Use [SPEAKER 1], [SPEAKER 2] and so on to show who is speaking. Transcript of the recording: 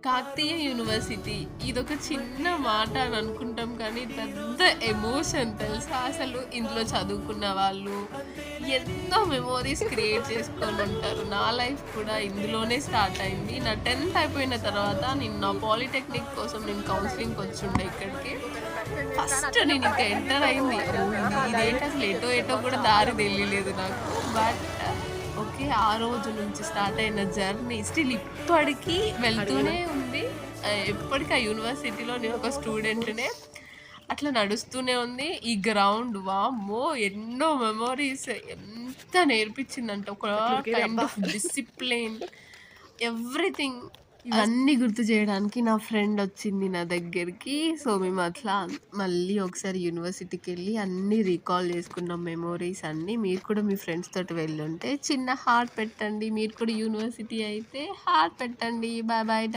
[SPEAKER 1] Kakatiya university ఇదొక చిన్న మాట అని అనుకుంటాం కానీ పెద్ద ఎమోషన్ తెలుసా. అసలు ఇందులో చదువుకున్న వాళ్ళు ఎన్నో మెమోరీస్ క్రియేట్ చేసుకొని ఉంటారు. నా లైఫ్ కూడా ఇందులోనే స్టార్ట్ అయింది. నా 10th అయిపోయిన తర్వాత నేను నా పాలిటెక్నిక్ కోసం నేను కౌన్సిలింగ్కి వచ్చిండే ఇక్కడికి. ఫస్ట్ నేను ఇంకా ఎంటర్ అయింది. ఇదేంటి అసలు ఎటో ఎటో కూడా దారి తెలియలేదు నాకు. But okay. ఆ రోజు నుంచి స్టార్ట్ అయిన జర్నీ స్టిల్ ఇప్పటికీ వెళ్తూనే ఉంది. ఎప్పటికి ఆ యూనివర్సిటీలో నేను ఒక స్టూడెంట్‌నే. అట్లా నడుస్తూనే ఉంది. ఈ గ్రౌండ్ వామ్మో! ఎన్నో మెమోరీస్ ఎంత నేర్పించిందంటే ఒక కైండ్ ఆఫ్ డిసిప్లిన్ ఎవ్రీథింగ్ ఇవన్నీ గుర్తు చేయడానికి నా ఫ్రెండ్ వచ్చింది నా దగ్గరికి. సో మేము అట్లా మళ్ళీ ఒకసారి యూనివర్సిటీకెళ్ళి అన్నీ రీకాల్ చేసుకున్నాం మెమోరీస్ అన్నీ. మీరు కూడా మీ ఫ్రెండ్స్ తోటి వెళ్ళుంటే చిన్న హార్ట్ పెట్టండి. మీరు కూడా యూనివర్సిటీ అయితే హార్ట్ పెట్టండి. Bye bye.